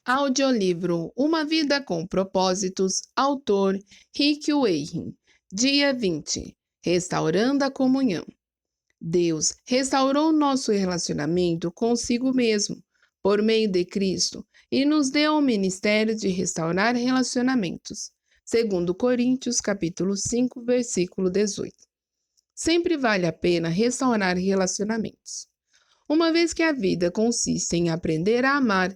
Audiolivro Uma Vida com Propósitos, autor Rick Warren. Dia 20. Restaurando a comunhão. Deus restaurou nosso relacionamento consigo mesmo, por meio de Cristo, e nos deu o ministério de restaurar relacionamentos. Segundo Coríntios, capítulo 5, versículo 18. Sempre vale a pena restaurar relacionamentos. Uma vez que a vida consiste em aprender a amar,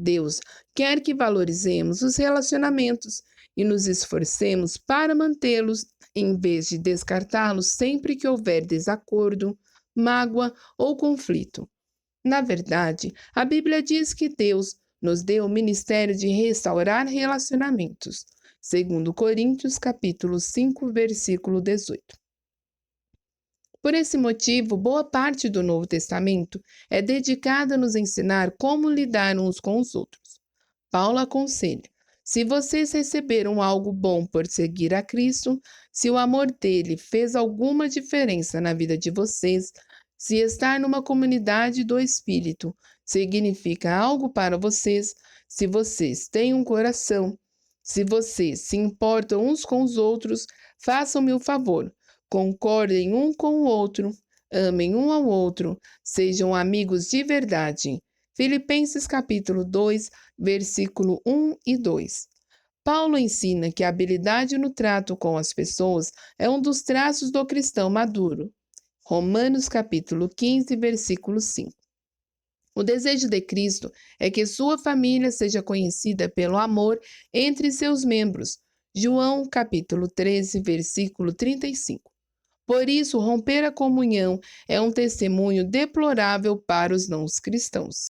Deus quer que valorizemos os relacionamentos e nos esforcemos para mantê-los, em vez de descartá-los sempre que houver desacordo, mágoa ou conflito. Na verdade, a Bíblia diz que Deus nos deu o ministério de restaurar relacionamentos. Segundo Coríntios, capítulo 5, versículo 18. Por esse motivo, boa parte do Novo Testamento é dedicada a nos ensinar como lidar uns com os outros. Paulo aconselha: se vocês receberam algo bom por seguir a Cristo, se o amor dele fez alguma diferença na vida de vocês, se estar numa comunidade do Espírito significa algo para vocês, se vocês têm um coração, se vocês se importam uns com os outros, façam-me o favor. Concordem um com o outro, amem um ao outro, sejam amigos de verdade. Filipenses capítulo 2, versículo 1 e 2. Paulo ensina que a habilidade no trato com as pessoas é um dos traços do cristão maduro. Romanos capítulo 15, versículo 5. O desejo de Cristo é que sua família seja conhecida pelo amor entre seus membros. João capítulo 13, versículo 35. Por isso, romper a comunhão é um testemunho deplorável para os não-cristãos.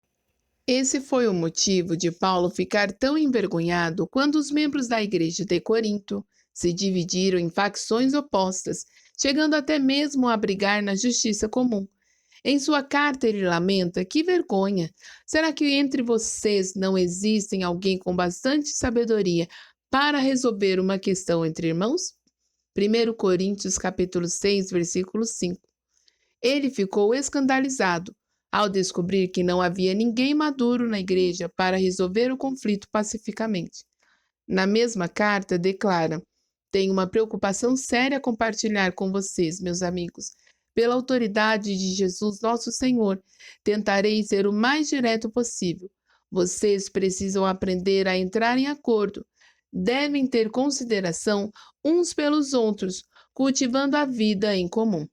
Esse foi o motivo de Paulo ficar tão envergonhado quando os membros da igreja de Corinto se dividiram em facções opostas, chegando até mesmo a brigar na justiça comum. Em sua carta, ele lamenta: que vergonha! Será que entre vocês não existem alguém com bastante sabedoria para resolver uma questão entre irmãos? 1 Coríntios capítulo 6, versículo 5. Ele ficou escandalizado ao descobrir que não havia ninguém maduro na igreja para resolver o conflito pacificamente. Na mesma carta, declara: tenho uma preocupação séria a compartilhar com vocês, meus amigos. Pela autoridade de Jesus, nosso Senhor, tentarei ser o mais direto possível. Vocês precisam aprender a entrar em acordo. Devem ter consideração uns pelos outros, cultivando a vida em comum.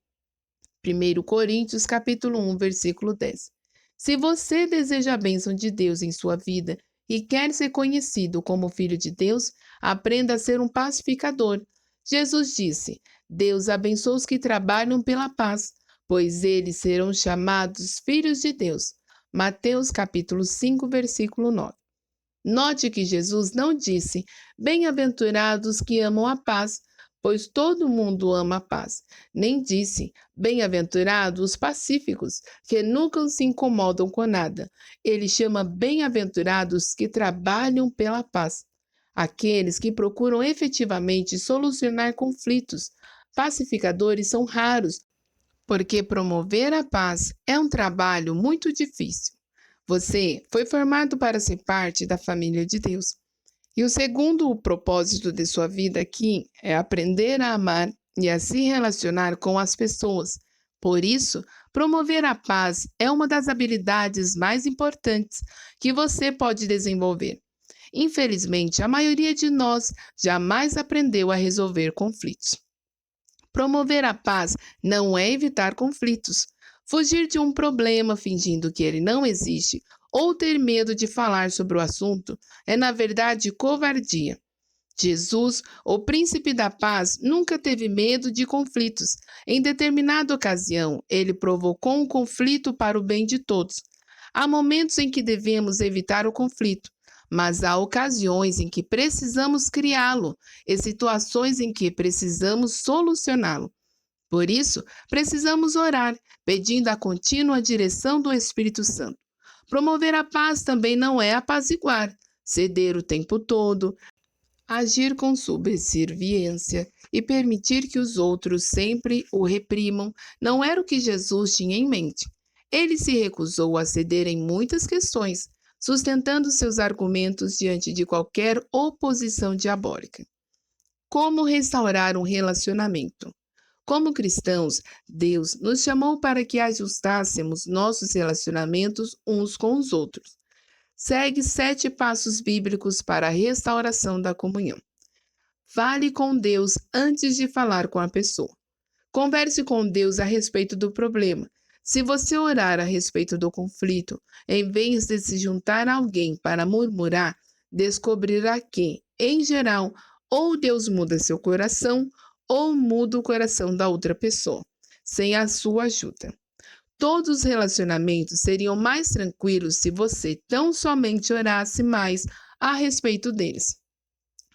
1 Coríntios capítulo 1, versículo 10. Se você deseja a bênção de Deus em sua vida e quer ser conhecido como filho de Deus, aprenda a ser um pacificador. Jesus disse: Deus abençoa os que trabalham pela paz, pois eles serão chamados filhos de Deus. Mateus capítulo 5, versículo 9. Note que Jesus não disse: bem-aventurados que amam a paz, pois todo mundo ama a paz. Nem disse: bem-aventurados os pacíficos, que nunca se incomodam com nada. Ele chama bem-aventurados que trabalham pela paz, aqueles que procuram efetivamente solucionar conflitos. Pacificadores são raros, porque promover a paz é um trabalho muito difícil. Você foi formado para ser parte da família de Deus. E o segundo propósito de sua vida aqui é aprender a amar e a se relacionar com as pessoas. Por isso, promover a paz é uma das habilidades mais importantes que você pode desenvolver. Infelizmente, a maioria de nós jamais aprendeu a resolver conflitos. Promover a paz não é evitar conflitos. Fugir de um problema fingindo que ele não existe ou ter medo de falar sobre o assunto é, na verdade, covardia. Jesus, o príncipe da paz, nunca teve medo de conflitos. Em determinada ocasião, ele provocou um conflito para o bem de todos. Há momentos em que devemos evitar o conflito, mas há ocasiões em que precisamos criá-lo e situações em que precisamos solucioná-lo. Por isso, precisamos orar, pedindo a contínua direção do Espírito Santo. Promover a paz também não é apaziguar, ceder o tempo todo, agir com subserviência e permitir que os outros sempre o reprimam não era o que Jesus tinha em mente. Ele se recusou a ceder em muitas questões, sustentando seus argumentos diante de qualquer oposição diabólica. Como restaurar um relacionamento? Como cristãos, Deus nos chamou para que ajustássemos nossos relacionamentos uns com os outros. Segue 7 passos bíblicos para a restauração da comunhão. Fale com Deus antes de falar com a pessoa. Converse com Deus a respeito do problema. Se você orar a respeito do conflito, em vez de se juntar a alguém para murmurar, descobrirá que, em geral, ou Deus muda seu coração, ou muda o coração da outra pessoa, sem a sua ajuda. Todos os relacionamentos seriam mais tranquilos se você tão somente orasse mais a respeito deles.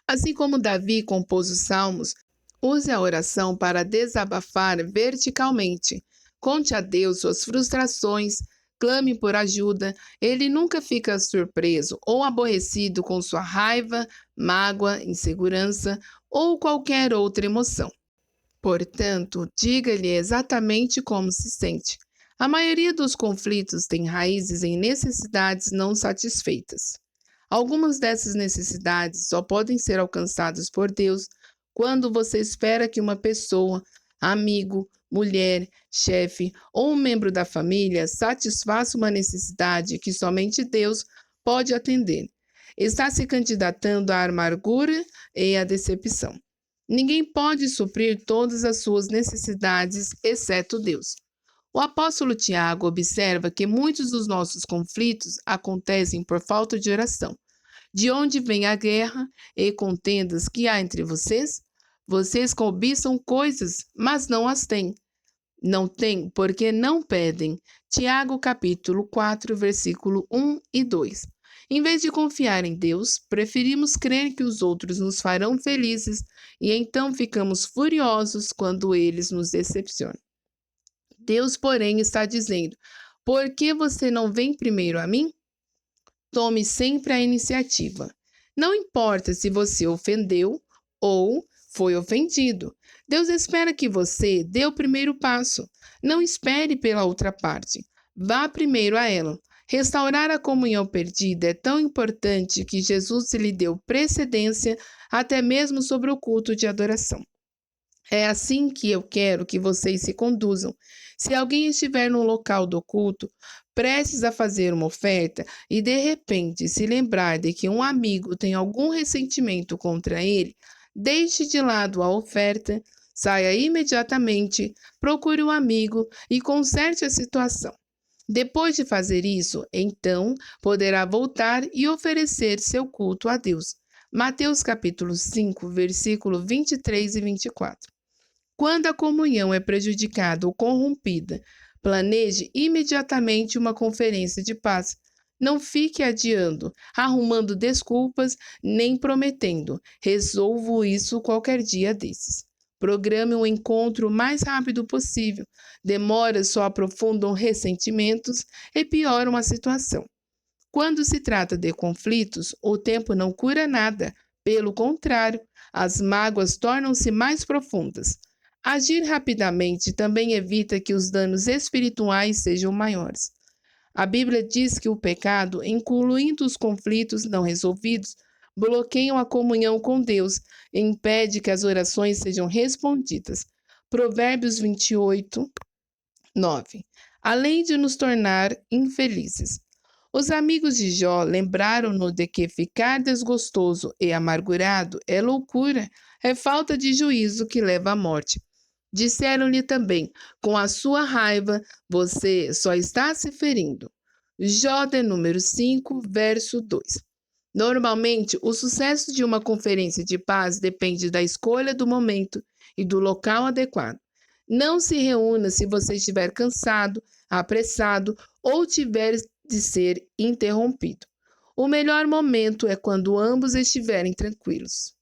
Assim como Davi compôs os salmos, use a oração para desabafar verticalmente. Conte a Deus suas frustrações, clame por ajuda. Ele nunca fica surpreso ou aborrecido com sua raiva, mágoa, insegurança ou qualquer outra emoção. Portanto, diga-lhe exatamente como se sente. A maioria dos conflitos tem raízes em necessidades não satisfeitas. Algumas dessas necessidades só podem ser alcançadas por Deus quando você espera que uma pessoa, amigo, mulher, chefe ou um membro da família satisfaça uma necessidade que somente Deus pode atender. Está se candidatando à amargura e à decepção. Ninguém pode suprir todas as suas necessidades, exceto Deus. O apóstolo Tiago observa que muitos dos nossos conflitos acontecem por falta de oração. De onde vem a guerra e contendas que há entre vocês? Vocês cobiçam coisas, mas não as têm. Não têm porque não pedem. Tiago capítulo 4, versículo 1 e 2. Em vez de confiar em Deus, preferimos crer que os outros nos farão felizes e então ficamos furiosos quando eles nos decepcionam. Deus, porém, está dizendo: por que você não vem primeiro a mim? Tome sempre a iniciativa. Não importa se você ofendeu ou foi ofendido. Deus espera que você dê o primeiro passo. Não espere pela outra parte. Vá primeiro a ela. Restaurar a comunhão perdida é tão importante que Jesus lhe deu precedência até mesmo sobre o culto de adoração. É assim que eu quero que vocês se conduzam. Se alguém estiver no local do culto, prestes a fazer uma oferta e de repente se lembrar de que um amigo tem algum ressentimento contra ele, deixe de lado a oferta, saia imediatamente, procure o amigo e conserte a situação. Depois de fazer isso, então poderá voltar e oferecer seu culto a Deus. Mateus capítulo 5, versículo 23 e 24. Quando a comunhão é prejudicada ou corrompida, planeje imediatamente uma conferência de paz. Não fique adiando, arrumando desculpas, nem prometendo. Resolvo isso qualquer dia desses. Programe um encontro o mais rápido possível. Demoras só aprofundam ressentimentos e pioram a situação. Quando se trata de conflitos, o tempo não cura nada. Pelo contrário, as mágoas tornam-se mais profundas. Agir rapidamente também evita que os danos espirituais sejam maiores. A Bíblia diz que o pecado, incluindo os conflitos não resolvidos, bloqueiam a comunhão com Deus e impede que as orações sejam respondidas. Provérbios 28, 9. Além de nos tornar infelizes. Os amigos de Jó lembraram-no de que ficar desgostoso e amargurado é loucura, é falta de juízo que leva à morte. Disseram-lhe também: com a sua raiva, você só está se ferindo. Jó de número 5, verso 2. Normalmente, o sucesso de uma conferência de paz depende da escolha do momento e do local adequado. Não se reúna se você estiver cansado, apressado ou tiver de ser interrompido. O melhor momento é quando ambos estiverem tranquilos.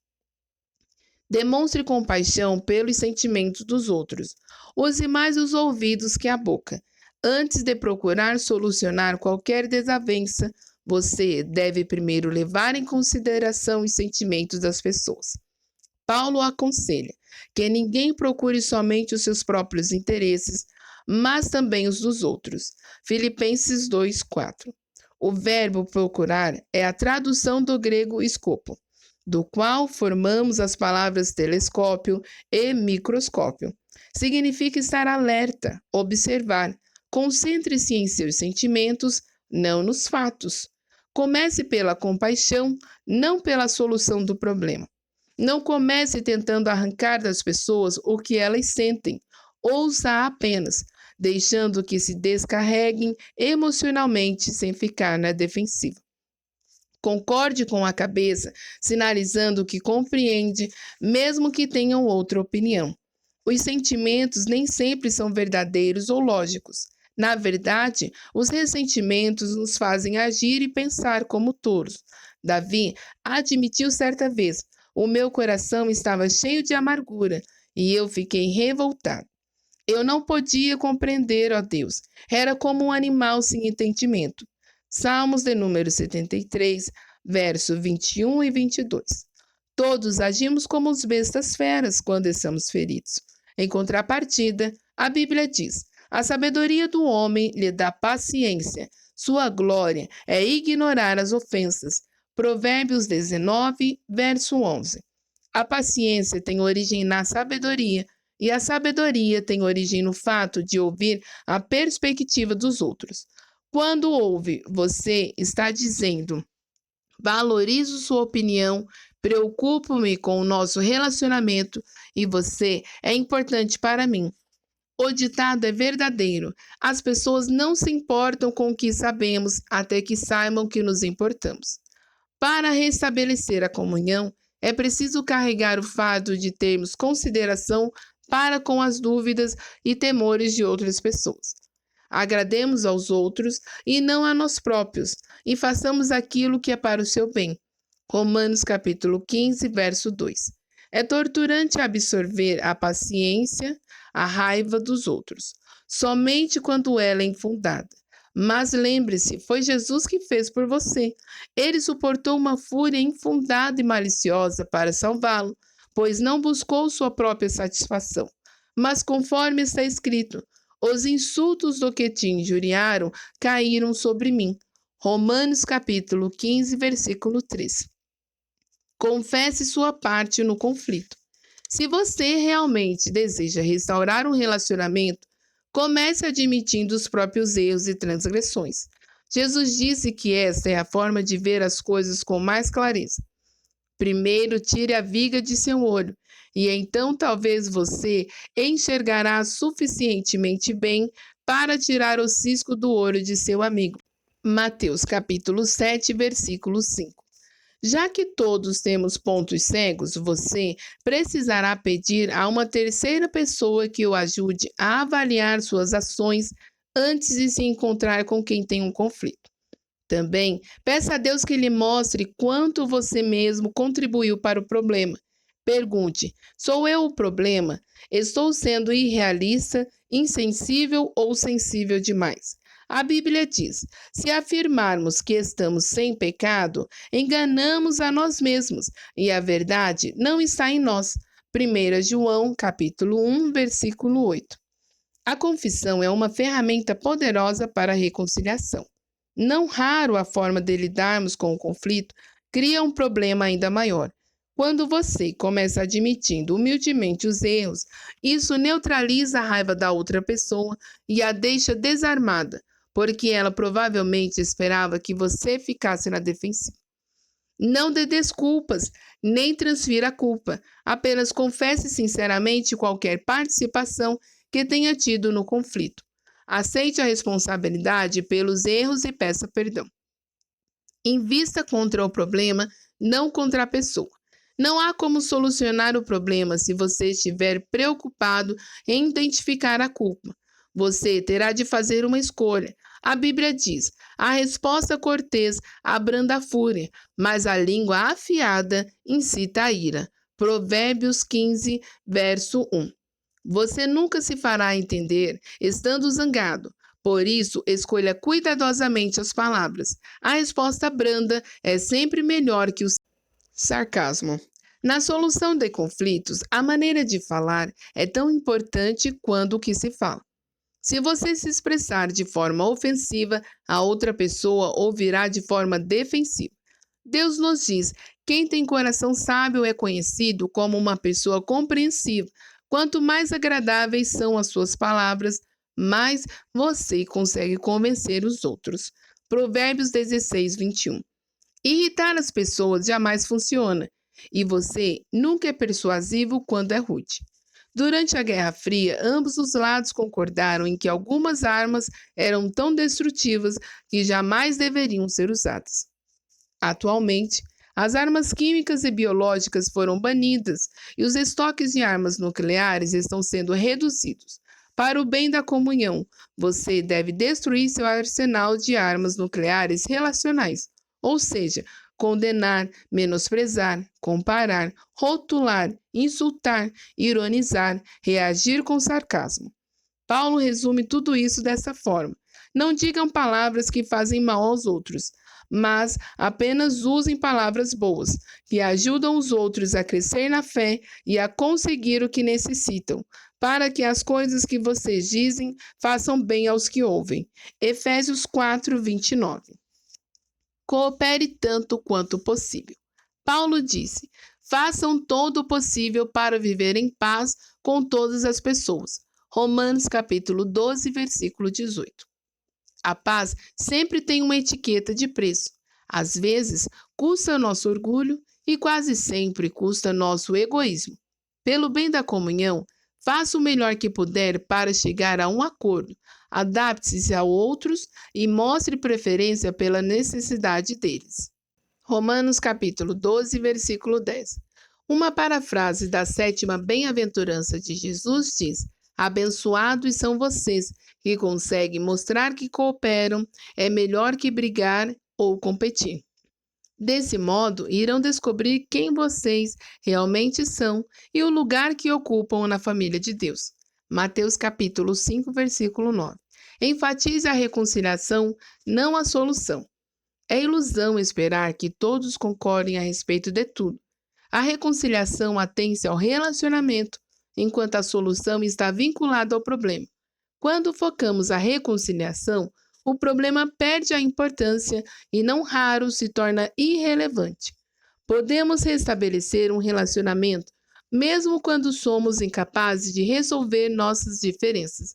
Demonstre compaixão pelos sentimentos dos outros. Use mais os ouvidos que a boca. Antes de procurar solucionar qualquer desavença, você deve primeiro levar em consideração os sentimentos das pessoas. Paulo aconselha que ninguém procure somente os seus próprios interesses, mas também os dos outros. Filipenses 2:4. O verbo procurar é a tradução do grego escopo, do qual formamos as palavras telescópio e microscópio. Significa estar alerta, observar. Concentre-se em seus sentimentos, não nos fatos. Comece pela compaixão, não pela solução do problema. Não comece tentando arrancar das pessoas o que elas sentem. Ouça apenas, deixando que se descarreguem emocionalmente sem ficar na defensiva. Concorde com a cabeça, sinalizando que compreende, mesmo que tenham outra opinião. Os sentimentos nem sempre são verdadeiros ou lógicos. Na verdade, os ressentimentos nos fazem agir e pensar como tolos. Davi admitiu certa vez: o meu coração estava cheio de amargura e eu fiquei revoltado. Eu não podia compreender, ó Deus. Era como um animal sem entendimento. Salmos de número 73, verso 21 e 22. Todos agimos como os bestas feras quando estamos feridos. Em contrapartida, a Bíblia diz: a sabedoria do homem lhe dá paciência. Sua glória é ignorar as ofensas. Provérbios 19, verso 11. A paciência tem origem na sabedoria, e a sabedoria tem origem no fato de ouvir a perspectiva dos outros. Quando ouve, você está dizendo: valorizo sua opinião, preocupo-me com o nosso relacionamento e você é importante para mim. O ditado é verdadeiro. As pessoas não se importam com o que sabemos até que saibam que nos importamos. Para restabelecer a comunhão, é preciso carregar o fardo de termos consideração para com as dúvidas e temores de outras pessoas. Agrademos aos outros e não a nós próprios, e façamos aquilo que é para o seu bem. Romanos capítulo 15, verso 2. É torturante absorver a paciência, a raiva dos outros, somente quando ela é infundada. Mas lembre-se, foi Jesus que fez por você. Ele suportou uma fúria infundada e maliciosa para salvá-lo, pois não buscou sua própria satisfação. Mas conforme está escrito: os insultos do que te injuriaram caíram sobre mim. Romanos capítulo 15, versículo 3. Confesse sua parte no conflito. Se você realmente deseja restaurar um relacionamento, comece admitindo os próprios erros e transgressões. Jesus disse que esta é a forma de ver as coisas com mais clareza. Primeiro, tire a viga de seu olho, e então talvez você enxergará suficientemente bem para tirar o cisco do olho de seu amigo. Mateus capítulo 7, versículo 5. Já que todos temos pontos cegos, você precisará pedir a uma terceira pessoa que o ajude a avaliar suas ações antes de se encontrar com quem tem um conflito. Também, peça a Deus que lhe mostre quanto você mesmo contribuiu para o problema. Pergunte: sou eu o problema? Estou sendo irrealista, insensível ou sensível demais? A Bíblia diz: se afirmarmos que estamos sem pecado, enganamos a nós mesmos e a verdade não está em nós. 1 João, capítulo 1, versículo 8. A confissão é uma ferramenta poderosa para a reconciliação. Não raro, a forma de lidarmos com o conflito cria um problema ainda maior. Quando você começa admitindo humildemente os erros, isso neutraliza a raiva da outra pessoa e a deixa desarmada, porque ela provavelmente esperava que você ficasse na defensiva. Não dê desculpas, nem transfira a culpa. Apenas confesse sinceramente qualquer participação que tenha tido no conflito. Aceite a responsabilidade pelos erros e peça perdão. Invista contra o problema, não contra a pessoa. Não há como solucionar o problema se você estiver preocupado em identificar a culpa. Você terá de fazer uma escolha. A Bíblia diz: a resposta cortês abranda a fúria, mas a língua afiada incita a ira. Provérbios 15, verso 1. Você nunca se fará entender estando zangado. Por isso, escolha cuidadosamente as palavras. A resposta branda é sempre melhor que o sarcasmo. Na solução de conflitos, a maneira de falar é tão importante quanto o que se fala. Se você se expressar de forma ofensiva, a outra pessoa ouvirá de forma defensiva. Deus nos diz: quem tem coração sábio é conhecido como uma pessoa compreensiva. Quanto mais agradáveis são as suas palavras, mais você consegue convencer os outros. Provérbios 16, 21. Irritar as pessoas jamais funciona, e você nunca é persuasivo quando é rude. Durante a Guerra Fria, ambos os lados concordaram em que algumas armas eram tão destrutivas que jamais deveriam ser usadas. Atualmente, as armas químicas e biológicas foram banidas e os estoques de armas nucleares estão sendo reduzidos. Para o bem da comunhão, você deve destruir seu arsenal de armas nucleares relacionais, ou seja, condenar, menosprezar, comparar, rotular, insultar, ironizar, reagir com sarcasmo. Paulo resume tudo isso dessa forma: não digam palavras que fazem mal aos outros, mas apenas usem palavras boas, que ajudam os outros a crescer na fé e a conseguir o que necessitam, para que as coisas que vocês dizem façam bem aos que ouvem. Efésios 4, 29. Coopere tanto quanto possível. Paulo disse: façam todo o possível para viver em paz com todas as pessoas. Romanos capítulo 12, versículo 18. A paz sempre tem uma etiqueta de preço. Às vezes, custa nosso orgulho e quase sempre custa nosso egoísmo. Pelo bem da comunhão, faça o melhor que puder para chegar a um acordo. Adapte-se a outros e mostre preferência pela necessidade deles. Romanos capítulo 12, versículo 10. Uma parafrase da sétima bem-aventurança de Jesus diz: abençoados são vocês que conseguem mostrar que cooperam, é melhor que brigar ou competir. Desse modo, irão descobrir quem vocês realmente são e o lugar que ocupam na família de Deus. Mateus capítulo 5, versículo 9. Enfatize a reconciliação, não a solução. É ilusão esperar que todos concordem a respeito de tudo. A reconciliação atém-se ao relacionamento, enquanto a solução está vinculada ao problema. Quando focamos a reconciliação, o problema perde a importância e, não raro, se torna irrelevante. Podemos restabelecer um relacionamento mesmo quando somos incapazes de resolver nossas diferenças.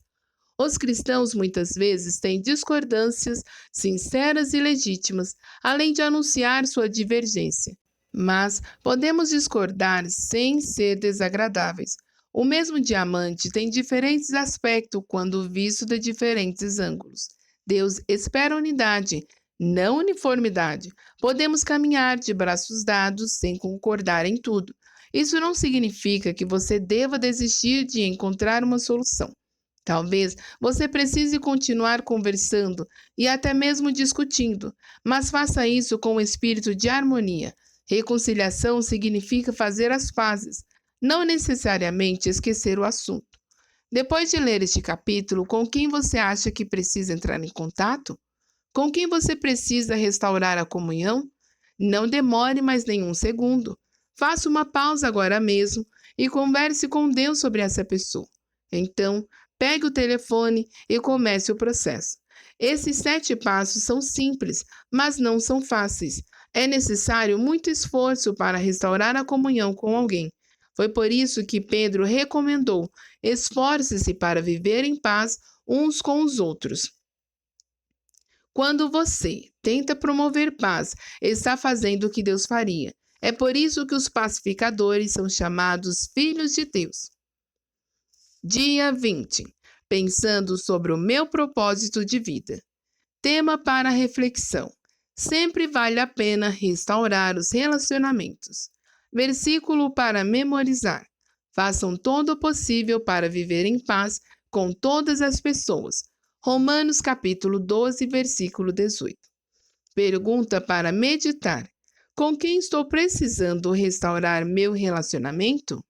Os cristãos muitas vezes têm discordâncias sinceras e legítimas, além de anunciar sua divergência. Mas podemos discordar sem ser desagradáveis. O mesmo diamante tem diferentes aspectos quando visto de diferentes ângulos. Deus espera unidade, não uniformidade. Podemos caminhar de braços dados sem concordar em tudo. Isso não significa que você deva desistir de encontrar uma solução. Talvez você precise continuar conversando e até mesmo discutindo, mas faça isso com um espírito de harmonia. Reconciliação significa fazer as pazes, não necessariamente esquecer o assunto. Depois de ler este capítulo, com quem você acha que precisa entrar em contato? Com quem você precisa restaurar a comunhão? Não demore mais nenhum segundo. Faça uma pausa agora mesmo e converse com Deus sobre essa pessoa. Então, pegue o telefone e comece o processo. Esses 7 passos são simples, mas não são fáceis. É necessário muito esforço para restaurar a comunhão com alguém. Foi por isso que Pedro recomendou: esforce-se para viver em paz uns com os outros. Quando você tenta promover paz, está fazendo o que Deus faria. É por isso que os pacificadores são chamados filhos de Deus. Dia 20. Pensando sobre o meu propósito de vida. Tema para reflexão: sempre vale a pena restaurar os relacionamentos. Versículo para memorizar: façam todo o possível para viver em paz com todas as pessoas. Romanos capítulo 12, versículo 18. Pergunta para meditar: com quem estou precisando restaurar meu relacionamento?